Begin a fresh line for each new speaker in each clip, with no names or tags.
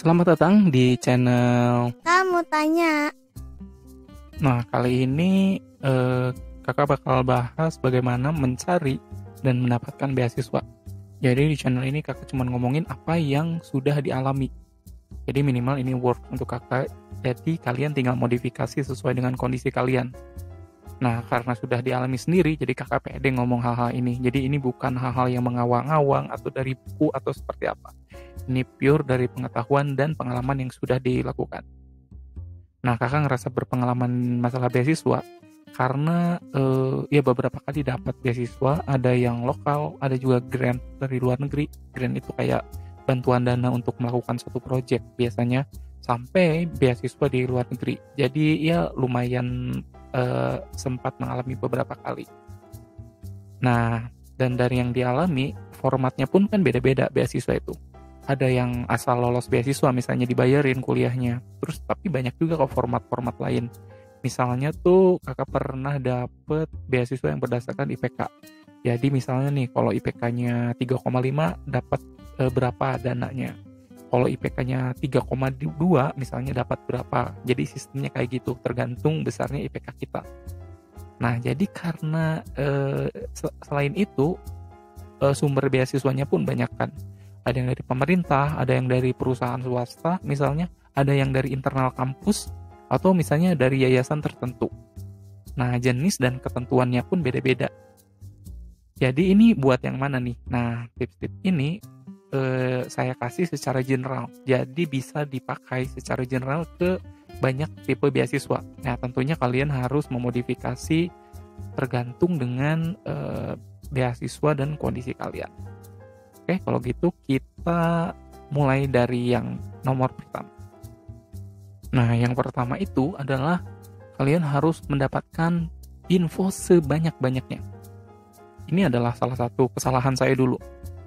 Selamat datang di channel.
Kamu tanya.
Nah, kali ini kakak bakal bahas bagaimana mencari dan mendapatkan beasiswa. Jadi di channel ini kakak cuma ngomongin apa yang sudah dialami. Jadi minimal ini work untuk kakak. Jadi kalian tinggal modifikasi sesuai dengan kondisi kalian. Nah, karena sudah dialami sendiri, jadi kakak pede ngomong hal-hal ini. Jadi ini bukan hal-hal yang mengawang-awang atau dari buku atau seperti apa. Ini pure dari pengetahuan dan pengalaman yang sudah dilakukan. Nah, kakak ngerasa berpengalaman masalah beasiswa karena ya beberapa kali dapat beasiswa, ada yang lokal, ada juga grant dari luar negeri. Grant itu kayak bantuan dana untuk melakukan suatu project biasanya, sampai beasiswa di luar negeri. Jadi ya lumayan sempat mengalami beberapa kali. Nah, dan dari yang dialami, formatnya pun kan beda-beda beasiswa itu. Ada yang asal lolos beasiswa misalnya dibayarin kuliahnya. Terus tapi banyak juga kok format-format lain. Misalnya tuh kakak pernah dapet beasiswa yang berdasarkan IPK. Jadi misalnya nih kalau IPK-nya 3,5 dapat berapa dananya. Kalau IPK-nya 3,2 misalnya dapat berapa. Jadi sistemnya kayak gitu, tergantung besarnya IPK kita. Nah, jadi karena selain itu sumber beasiswanya pun banyak kan. Ada yang dari pemerintah, ada yang dari perusahaan swasta misalnya, ada yang dari internal kampus, atau misalnya dari yayasan tertentu. Nah, jenis dan ketentuannya pun beda-beda. Jadi ini buat yang mana nih? Nah, tips-tips ini saya kasih secara general. Jadi bisa dipakai secara general ke banyak tipe beasiswa. Nah, tentunya kalian harus memodifikasi tergantung dengan beasiswa dan kondisi kalian. Oke, kalau gitu kita mulai dari yang nomor pertama. Nah, yang pertama itu adalah kalian harus mendapatkan info sebanyak-banyaknya. Ini adalah salah satu kesalahan saya dulu.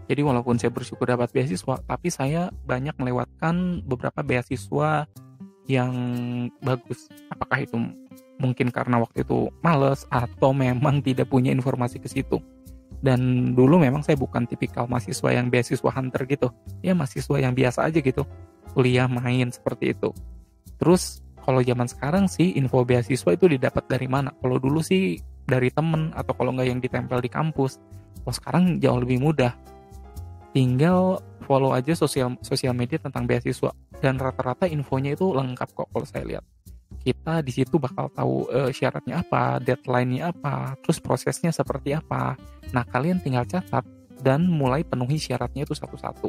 Jadi walaupun saya bersyukur dapat beasiswa, tapi saya banyak melewatkan beberapa beasiswa yang bagus. Apakah itu mungkin karena waktu itu males atau memang tidak punya informasi ke situ. Dan dulu memang saya bukan tipikal mahasiswa yang beasiswa hunter gitu. Ya mahasiswa yang biasa aja gitu. Kuliah main seperti itu. Terus kalau zaman sekarang sih info beasiswa itu didapat dari mana? Kalau dulu sih dari temen atau kalau nggak yang ditempel di kampus. Kalau sekarang jauh lebih mudah. Tinggal follow aja sosial media tentang beasiswa. Dan rata-rata infonya itu lengkap kok kalau saya lihat. Kita di situ bakal tahu syaratnya apa, deadline-nya apa, terus prosesnya seperti apa. Nah, kalian tinggal catat dan mulai penuhi syaratnya itu satu-satu.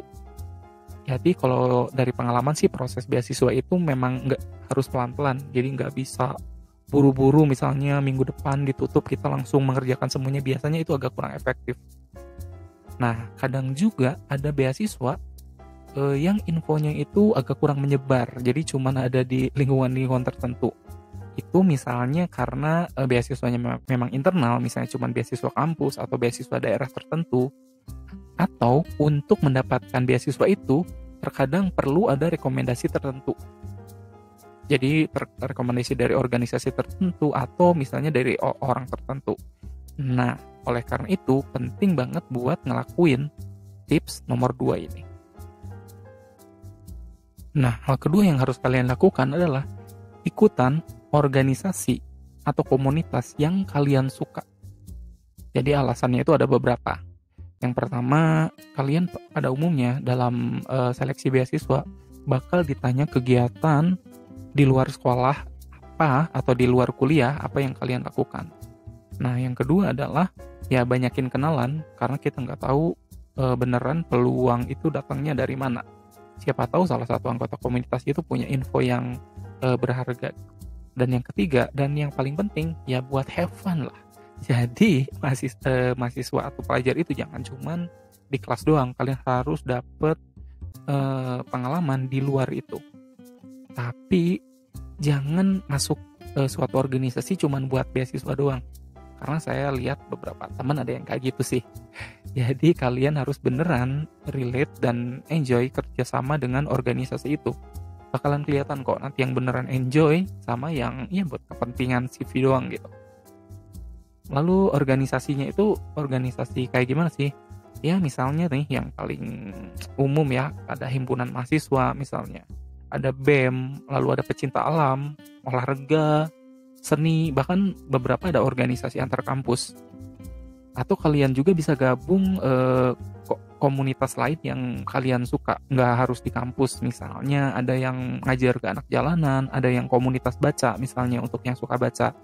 Jadi kalau dari pengalaman sih proses beasiswa itu memang nggak harus pelan-pelan. Jadi nggak bisa buru-buru misalnya minggu depan ditutup kita langsung mengerjakan semuanya. Biasanya itu agak kurang efektif. Nah, kadang juga ada beasiswa yang infonya itu agak kurang menyebar, jadi cuman ada di lingkungan-lingkungan tertentu. Itu misalnya karena beasiswanya memang internal, misalnya cuman beasiswa kampus atau beasiswa daerah tertentu, atau untuk mendapatkan beasiswa itu terkadang perlu ada rekomendasi tertentu. Jadi rekomendasi dari organisasi tertentu atau misalnya dari orang tertentu. Nah, oleh karena itu penting banget buat ngelakuin tips nomor 2 ini. Nah, hal kedua yang harus kalian lakukan adalah ikutan organisasi atau komunitas yang kalian suka. Jadi alasannya itu ada beberapa. Yang pertama, kalian pada umumnya dalam seleksi beasiswa bakal ditanya kegiatan di luar sekolah apa atau di luar kuliah apa yang kalian lakukan. Nah, yang kedua adalah ya banyakin kenalan karena kita nggak tahu beneran peluang itu datangnya dari mana. Siapa tahu salah satu anggota komunitas itu punya info yang berharga. Dan yang ketiga dan yang paling penting ya buat have fun lah. Jadi mahasiswa atau pelajar itu jangan cuman di kelas doang, kalian harus dapet pengalaman di luar itu. Tapi jangan masuk suatu organisasi cuman buat beasiswa doang. Karena saya lihat beberapa teman ada yang kayak gitu sih. Jadi kalian harus beneran relate dan enjoy kerjasama dengan organisasi itu. Bakalan kelihatan kok nanti yang beneran enjoy sama yang ya buat kepentingan CV doang gitu. Lalu organisasinya itu organisasi kayak gimana sih? Ya misalnya nih yang paling umum ya, ada himpunan mahasiswa misalnya, ada BEM, lalu ada pecinta alam, olahraga, seni, bahkan beberapa ada organisasi antar kampus. Atau kalian juga bisa gabung komunitas lain yang kalian suka, nggak harus di kampus. Misalnya ada yang ngajar ke anak jalanan, ada yang komunitas baca misalnya untuk yang suka baca,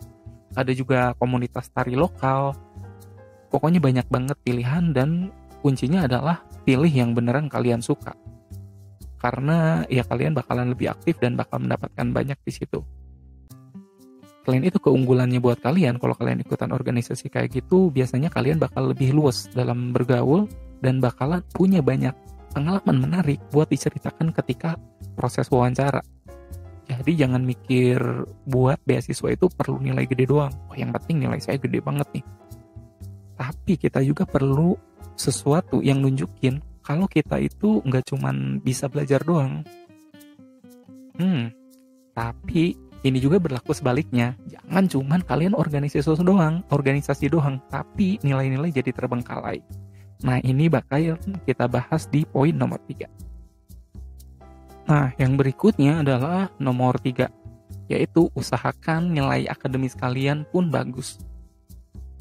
ada juga komunitas tari lokal. Pokoknya banyak banget pilihan, dan kuncinya adalah pilih yang beneran kalian suka, karena ya kalian bakalan lebih aktif dan bakal mendapatkan banyak di situ. Selain itu, keunggulannya buat kalian kalau kalian ikutan organisasi kayak gitu, biasanya kalian bakal lebih luas dalam bergaul dan bakalan punya banyak pengalaman menarik buat diceritakan ketika proses wawancara. Jadi jangan mikir buat beasiswa itu perlu nilai gede doang. Oh, yang penting nilai saya gede banget nih. Tapi kita juga perlu sesuatu yang nunjukin kalau kita itu nggak cuman bisa belajar doang. Tapi ini juga berlaku sebaliknya. Jangan cuman kalian organisasi doang, tapi nilai-nilai jadi terbengkalai. Nah, ini bakal kita bahas di poin nomor 3. Nah, yang berikutnya adalah nomor 3, yaitu usahakan nilai akademis kalian pun bagus.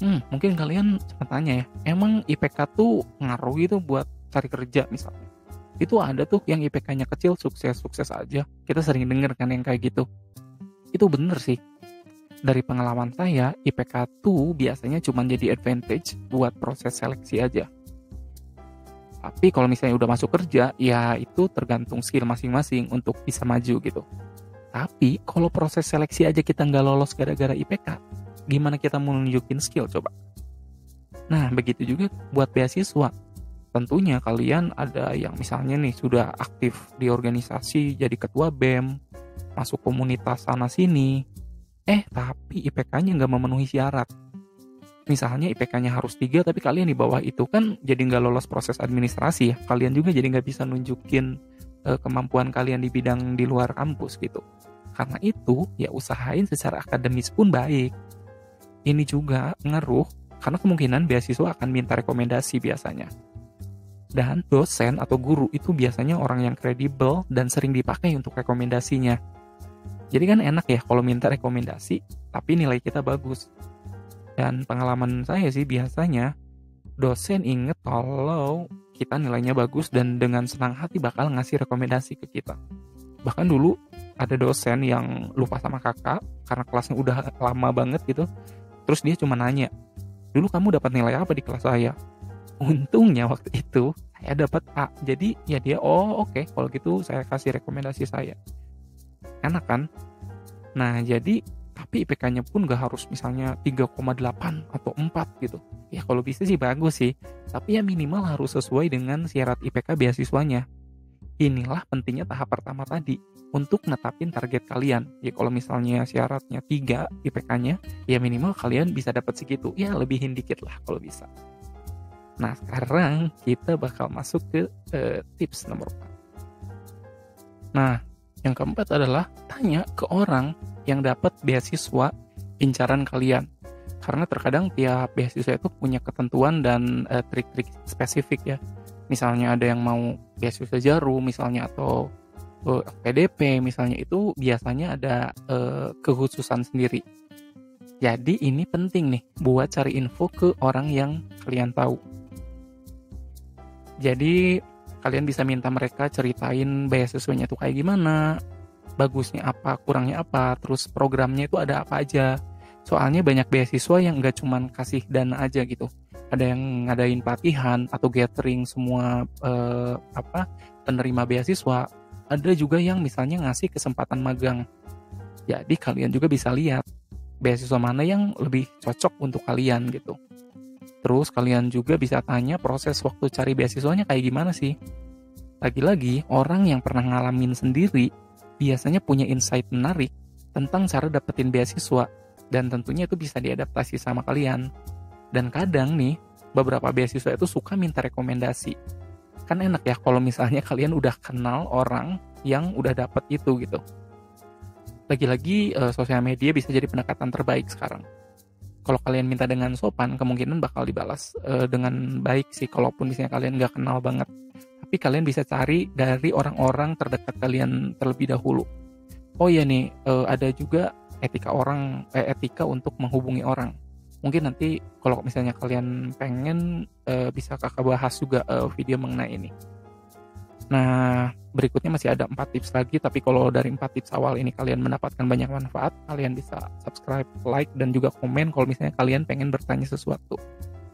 Mungkin kalian sempat tanya ya, emang IPK tuh ngaruh gitu buat cari kerja misalnya? Itu ada tuh yang IPK-nya kecil sukses-sukses aja. Kita sering denger kan yang kayak gitu. Itu bener sih. Dari pengalaman saya, IPK tuh biasanya cuma jadi advantage buat proses seleksi aja. Tapi kalau misalnya udah masuk kerja, ya itu tergantung skill masing-masing untuk bisa maju gitu. Tapi kalau proses seleksi aja kita nggak lolos gara-gara IPK, gimana kita mau nunjukin skill coba? Nah, begitu juga buat beasiswa. Tentunya kalian ada yang misalnya nih sudah aktif di organisasi, jadi ketua BEM, masuk komunitas sana-sini, tapi IPK-nya nggak memenuhi syarat. Misalnya IPK-nya harus 3, tapi kalian di bawah itu, kan jadi nggak lolos proses administrasi ya. Kalian juga jadi nggak bisa nunjukin kemampuan kalian di bidang di luar kampus gitu. Karena itu, ya usahain secara akademis pun baik. Ini juga ngaruh, karena kemungkinan beasiswa akan minta rekomendasi biasanya. Dan dosen atau guru itu biasanya orang yang kredibel dan sering dipakai untuk rekomendasinya. Jadi kan enak ya kalau minta rekomendasi, tapi nilai kita bagus. Dan pengalaman saya sih biasanya, dosen inget kalau kita nilainya bagus dan dengan senang hati bakal ngasih rekomendasi ke kita. Bahkan dulu ada dosen yang lupa sama kakak, karena kelasnya udah lama banget gitu. Terus dia cuma nanya, dulu kamu dapat nilai apa di kelas saya? Untungnya waktu itu saya dapat A. Jadi ya dia, oke, kalau gitu saya kasih rekomendasi saya. Enak kan? Nah, jadi tapi IPK-nya pun gak harus misalnya 3,8 atau 4 gitu. Ya kalau bisa sih bagus sih, tapi ya minimal harus sesuai dengan syarat IPK beasiswanya. Inilah pentingnya tahap pertama tadi, untuk netapin target kalian. Ya kalau misalnya syaratnya 3 IPK-nya, ya minimal kalian bisa dapat segitu. Ya lebihin dikit lah kalau bisa. Nah, sekarang kita bakal masuk ke tips nomor 4. Nah, yang keempat adalah tanya ke orang yang dapat beasiswa incaran kalian. Karena terkadang tiap beasiswa itu punya ketentuan dan trik-trik spesifik ya. Misalnya ada yang mau beasiswa Jarum misalnya, atau PDP misalnya, itu biasanya ada kekhususan sendiri. Jadi ini penting nih buat cari info ke orang yang kalian tahu. Jadi kalian bisa minta mereka ceritain beasiswanya itu kayak gimana, bagusnya apa, kurangnya apa, terus programnya itu ada apa aja. Soalnya banyak beasiswa yang nggak cuman kasih dana aja gitu. Ada yang ngadain pelatihan atau gathering semua penerima beasiswa. Ada juga yang misalnya ngasih kesempatan magang. Jadi kalian juga bisa lihat beasiswa mana yang lebih cocok untuk kalian gitu. Terus kalian juga bisa tanya proses waktu cari beasiswanya kayak gimana sih. Lagi-lagi, orang yang pernah ngalamin sendiri biasanya punya insight menarik tentang cara dapetin beasiswa, dan tentunya itu bisa diadaptasi sama kalian. Dan kadang nih, beberapa beasiswa itu suka minta rekomendasi. Kan enak ya kalau misalnya kalian udah kenal orang yang udah dapet itu gitu. Lagi-lagi sosial media bisa jadi pendekatan terbaik sekarang. kalau kalian minta dengan sopan, kemungkinan bakal dibalas dengan baik sih, kalaupun misalnya kalian nggak kenal banget. Tapi kalian bisa cari dari orang-orang terdekat kalian terlebih dahulu. Oh iya nih, ada juga etika untuk menghubungi orang. Mungkin nanti kalau misalnya kalian pengen, bisa kakak bahas juga video mengenai ini. Nah, berikutnya masih ada 4 tips lagi, tapi kalau dari 4 tips awal ini kalian mendapatkan banyak manfaat, kalian bisa subscribe, like, dan juga komen kalau misalnya kalian pengen bertanya sesuatu.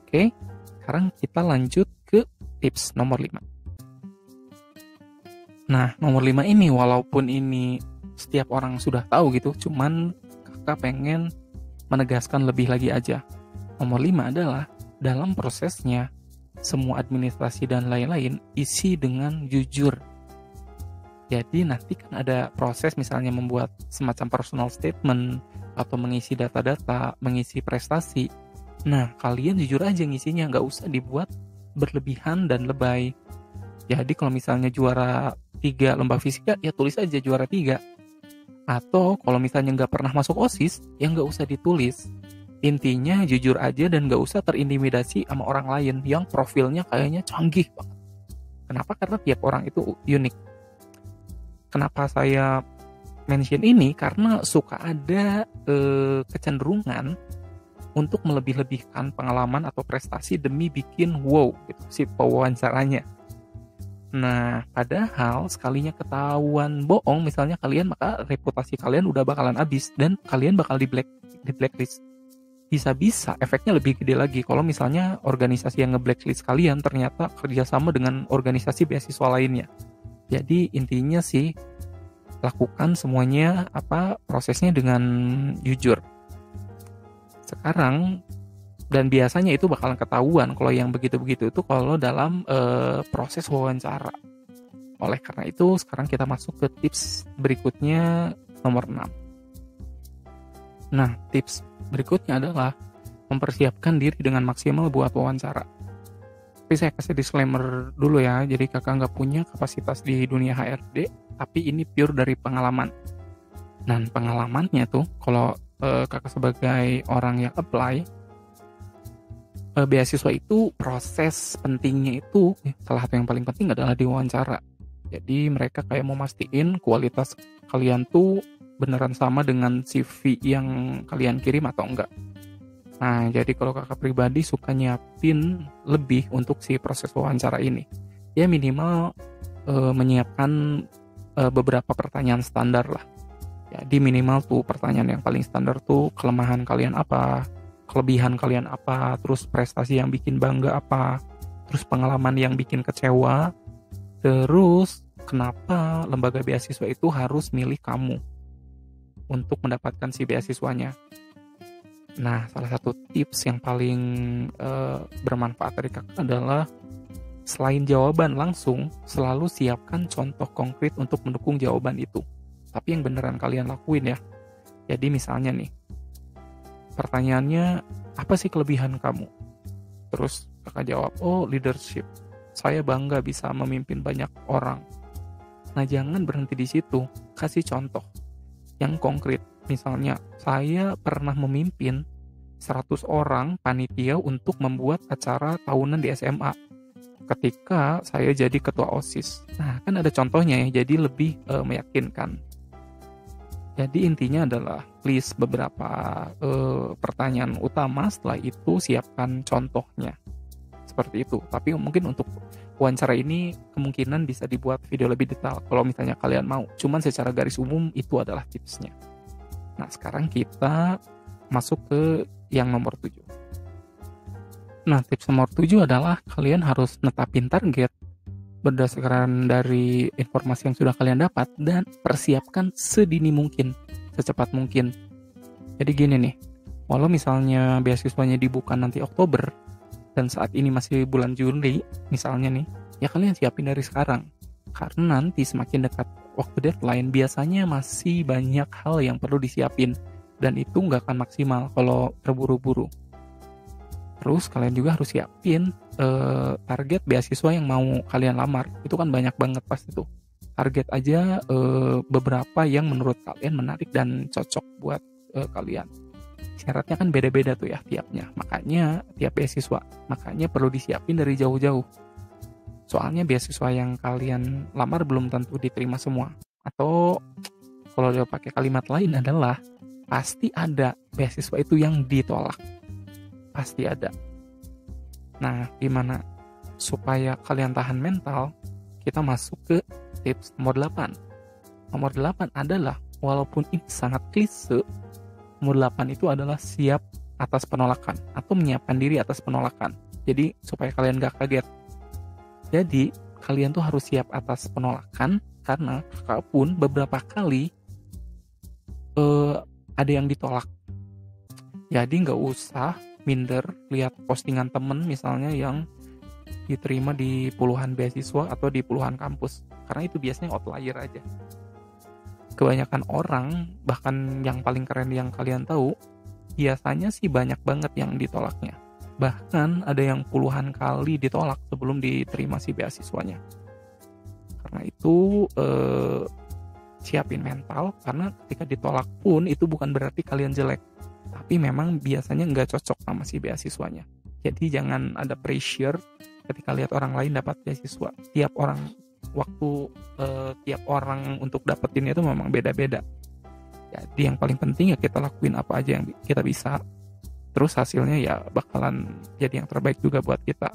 Oke, sekarang kita lanjut ke tips nomor 5. Nah, nomor 5 ini walaupun ini setiap orang sudah tahu gitu, cuman kakak pengen menegaskan lebih lagi aja. Nomor 5 adalah dalam prosesnya, semua administrasi dan lain-lain isi dengan jujur. Jadi nanti kan ada proses misalnya membuat semacam personal statement atau mengisi data-data, mengisi prestasi. Nah, kalian jujur aja ngisinya, nggak usah dibuat berlebihan dan lebay. Jadi kalau misalnya juara 3 lomba fisika, ya tulis aja juara 3. Atau kalau misalnya nggak pernah masuk OSIS, ya nggak usah ditulis. Intinya jujur aja dan gak usah terintimidasi sama orang lain yang profilnya kayaknya canggih banget. Kenapa? Karena tiap orang itu unik. Kenapa saya mention ini? Karena suka ada kecenderungan untuk melebih-lebihkan pengalaman atau prestasi demi bikin wow gitu si pewawancaranya. Nah, padahal sekalinya ketahuan bohong misalnya kalian, maka reputasi kalian udah bakalan habis dan kalian bakal di blacklist. Bisa-bisa efeknya lebih gede lagi kalau misalnya organisasi yang nge-blacklist kalian ternyata kerjasama dengan organisasi beasiswa lainnya. Jadi intinya sih, lakukan semuanya prosesnya dengan jujur. Sekarang, dan biasanya itu bakalan ketahuan kalau yang begitu-begitu itu kalau dalam proses wawancara. Oleh karena itu, sekarang kita masuk ke tips berikutnya, nomor 6. Nah, tips berikutnya adalah mempersiapkan diri dengan maksimal buat wawancara. Tapi saya kasih disclaimer dulu ya, jadi kakak nggak punya kapasitas di dunia HRD, tapi ini pure dari pengalaman. Dan pengalamannya tuh, kalau kakak sebagai orang yang apply, beasiswa itu proses pentingnya itu, salah satu yang paling penting adalah di wawancara. Jadi mereka kayak mau mastiin kualitas kalian tuh beneran sama dengan CV yang kalian kirim atau enggak. Nah, jadi kalau kakak pribadi suka nyiapin lebih untuk si proses wawancara ini. Ya minimal menyiapkan beberapa pertanyaan standar lah. Jadi minimal tuh pertanyaan yang paling standar tuh kelemahan kalian apa, kelebihan kalian apa, terus prestasi yang bikin bangga apa, terus pengalaman yang bikin kecewa, terus kenapa lembaga beasiswa itu harus milih kamu untuk mendapatkan si beasiswanya. Nah, salah satu tips yang paling bermanfaat dari kakak adalah selain jawaban langsung, selalu siapkan contoh konkret untuk mendukung jawaban itu. Tapi yang beneran kalian lakuin ya. Jadi misalnya nih, pertanyaannya, apa sih kelebihan kamu? Terus kakak jawab, oh leadership. Saya bangga bisa memimpin banyak orang. Nah, jangan berhenti di situ. Kasih contoh yang konkret. Misalnya, saya pernah memimpin 100 orang panitia untuk membuat acara tahunan di SMA ketika saya jadi ketua OSIS. Nah, kan ada contohnya ya, jadi lebih meyakinkan. Jadi intinya adalah list beberapa pertanyaan utama, setelah itu siapkan contohnya. Seperti itu. Tapi mungkin untuk wawancara ini kemungkinan bisa dibuat video lebih detail kalau misalnya kalian mau. Cuman secara garis umum itu adalah tipsnya. Nah, sekarang kita masuk ke yang nomor 7. Nah, tips nomor 7 adalah kalian harus netapin target berdasarkan dari informasi yang sudah kalian dapat dan persiapkan sedini mungkin, secepat mungkin. Jadi gini nih, walau misalnya beasiswanya dibuka nanti Oktober dan saat ini masih bulan Juli misalnya nih, ya kalian siapin dari sekarang. Karena nanti semakin dekat waktu deadline biasanya masih banyak hal yang perlu disiapin dan itu nggak akan maksimal kalau terburu-buru. Terus kalian juga harus siapin target beasiswa yang mau kalian lamar. Itu kan banyak banget pasti tuh. Target aja beberapa yang menurut kalian menarik dan cocok buat kalian. syaratnya kan beda-beda tuh ya tiapnya. Makanya tiap beasiswa, makanya perlu disiapin dari jauh-jauh. Soalnya beasiswa yang kalian lamar belum tentu diterima semua. Atau kalau dia pakai kalimat lain adalah pasti ada beasiswa itu yang ditolak. Pasti ada. Nah, gimana supaya kalian tahan mental? Kita masuk ke tips nomor 8. Nomor 8 adalah, walaupun ini sangat klise, nomor 8 itu adalah siap atas penolakan atau menyiapkan diri atas penolakan. Jadi supaya kalian gak kaget. Jadi kalian tuh harus siap atas penolakan karena kakak pun beberapa kali ada yang ditolak. Jadi gak usah minder lihat postingan temen misalnya yang diterima di puluhan beasiswa atau di puluhan kampus, karena itu biasanya outlier aja. Kebanyakan orang, bahkan yang paling keren yang kalian tahu, biasanya sih banyak banget yang ditolaknya. Bahkan ada yang puluhan kali ditolak sebelum diterima si beasiswanya. Karena itu siapin mental, karena ketika ditolak pun itu bukan berarti kalian jelek, tapi memang biasanya nggak cocok sama si beasiswanya. Jadi jangan ada pressure ketika lihat orang lain dapat beasiswa. Tiap orang untuk dapetin itu memang beda-beda. Jadi yang paling penting ya kita lakuin apa aja yang kita bisa. Terus hasilnya ya bakalan jadi yang terbaik juga buat kita.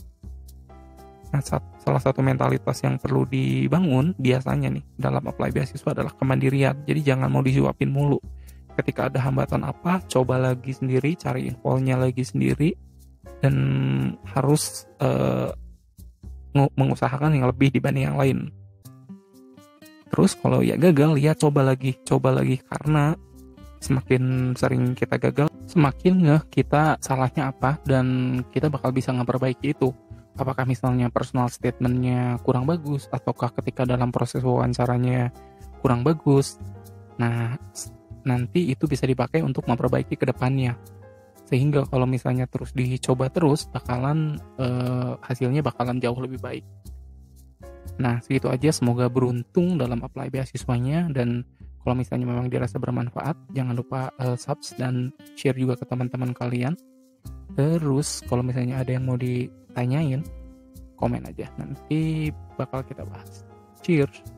Nah, salah satu mentalitas yang perlu dibangun biasanya nih dalam apply beasiswa adalah kemandirian. Jadi jangan mau disuapin mulu. Ketika ada hambatan apa, coba lagi sendiri, cari infonya lagi sendiri, dan harus mengusahakan yang lebih dibanding yang lain. Terus kalau ya gagal, ya coba lagi, karena semakin sering kita gagal, semakin ngeh kita salahnya apa, dan kita bakal bisa ngeperbaiki itu. Apakah misalnya personal statementnya kurang bagus, ataukah ketika dalam proses wawancaranya kurang bagus. Nah, nanti itu bisa dipakai untuk memperbaiki ke depannya. Sehingga kalau misalnya terus dicoba terus, bakalan hasilnya bakalan jauh lebih baik. Nah, segitu aja. Semoga beruntung dalam apply beasiswanya. Dan kalau misalnya memang dirasa bermanfaat, jangan lupa subs dan share juga ke teman-teman kalian. Terus kalau misalnya ada yang mau ditanyain, komen aja. Nanti bakal kita bahas. Cheers!